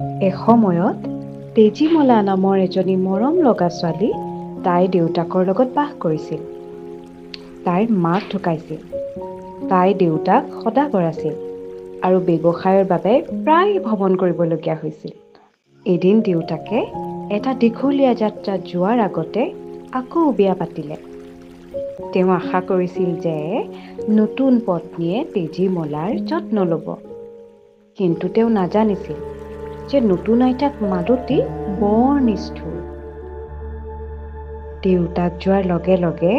এসময়ত তেজীমলা নামৰ এজনী মৰম লগা ছোৱালী তাইৰ দেউতাকৰ লগত বাস কৰিছিল। তাইৰ মাক ঢুকাইছিল। তাইৰ দেউতাক সদাগৰ আছিল আৰু ব্যৱসায়ৰ বাবে প্ৰায় ভ্ৰমণ কৰিবলগীয়া হৈছিল। এদিন দেউতাকে এটা দীঘলীয়া যাত্ৰাত যোৱাৰ আগতে আকৌ বিয়া পাতিলে। তেওঁ আশা কৰিছিল যে নতুন পত্নীয়ে তেজীমলাৰ যত্ন ল'ব। কিন্তু তেওঁ নাজানিছিল যে নতুন আইতাক মালতী বৰ নিষ্ঠুৰ। দেউতাক যোৱাৰ লগে লগে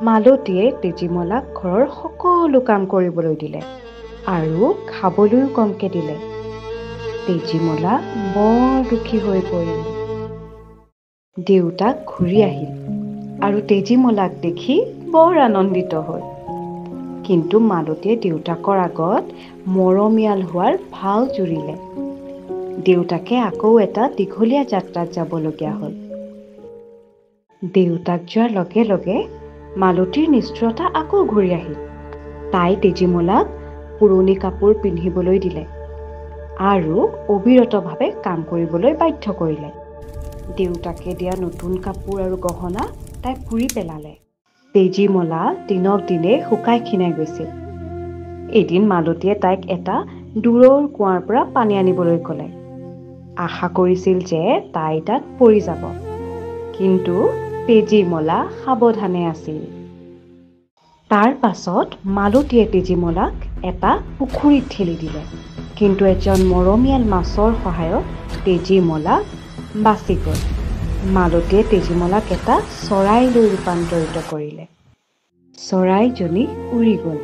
মালতীয়ে তেজীমলাক ঘৰৰ সকলো কাম কৰিবলৈ দিলে আৰু খাবলৈও কমকৈ দিলে। তেজীমলা বৰ দুখী হৈ পৰিল। দেউতাক ঘূৰি আহিল আৰু তেজীমলাক দেখি বৰ আনন্দিত হ'ল। কিন্তু মালতীয়ে দেউতাকৰ আগত মৰমীয়াল হোৱাৰ ভাও জুৰিলে। দেউতাকে আকৌ এটা দীঘলীয়া যাত্ৰাত যাবলগীয়া হ'ল। দেউতাক যোৱাৰ লগে লগে মালতীৰ নিষ্ঠুৰতা আকৌ ঘূৰি আহিল। তাই তেজীমলাক পুৰণি কাপোৰ পিন্ধিবলৈ দিলে আৰু অবিৰতভাৱে কাম কৰিবলৈ বাধ্য কৰিলে। দেউতাকে দিয়া নতুন কাপোৰ আৰু গহনা তাই পুৰি পেলালে। তেজীমলা দিনক দিনে শুকাই ক্ষীণাই গৈছিল। এদিন মালতীয়ে তাইক এটা দূৰৰ কুঁৱাৰ পৰা পানী আনিবলৈ ক'লে। আশা কৰিছিল যে তাই তাত পৰি যাব। কিন্তু তেজীমলা সাৱধানে আছিল। তাৰ পাছত মালতীয়ে তেজীমলাক এটা পুখুৰীত ঠেলি দিলে। কিন্তু এজন মৰমীয়াল মাছৰ সহায়ত তেজীমলা বাচি গ'ল। মালতীয়ে তেজীমলাক এটা চৰাইলৈ ৰূপান্তৰিত কৰিলে। চৰাইজনী উৰি গ'ল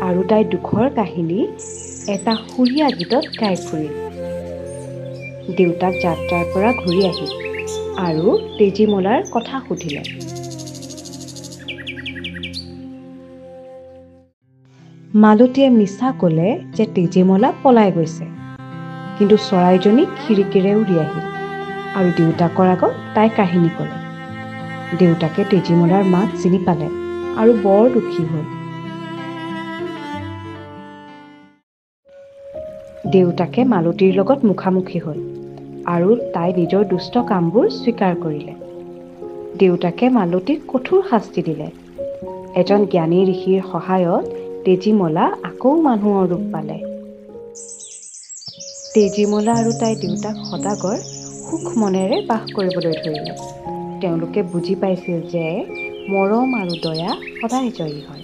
আৰু তাইৰ দুখৰ কাহিনী এটা সুৰীয়া গীতত গাই ফুৰিল। দেউতাক যাত্ৰাৰ পৰা ঘূৰি আহিল আৰু তেজীমলাৰ কথা সুধিলে। মালতীয়ে মিছা ক'লে যে তেজীমলা পলাই গৈছে। কিন্তু চৰাইজনী খিৰিকীৰে উৰি আহিল আৰু দেউতাকৰ আগত তাই কাহিনী ক'লে। দেউতাকে তেজীমলাৰ মাক চিনি পালে আৰু বৰ দুখী হ'ল। দেউতাকে মালতীৰ লগত মুখামুখি হ'ল আৰু তাই নিজৰ দুষ্ট কামবোৰ স্বীকাৰ কৰিলে। দেউতাকে মালতীক কঠোৰ শাস্তি দিলে। এজন জ্ঞানী ঋষিৰ সহায়ত তেজীমলা আকৌ মানুহৰ ৰূপ পালে। তেজীমলা আৰু তাইৰ দেউতাক সদাগৰ সুখ মনেৰে বাস কৰিবলৈ ধৰিলে। তেওঁলোকে বুজি পাইছিল যে মৰম আৰু দয়া সদায় জয়ী হয়।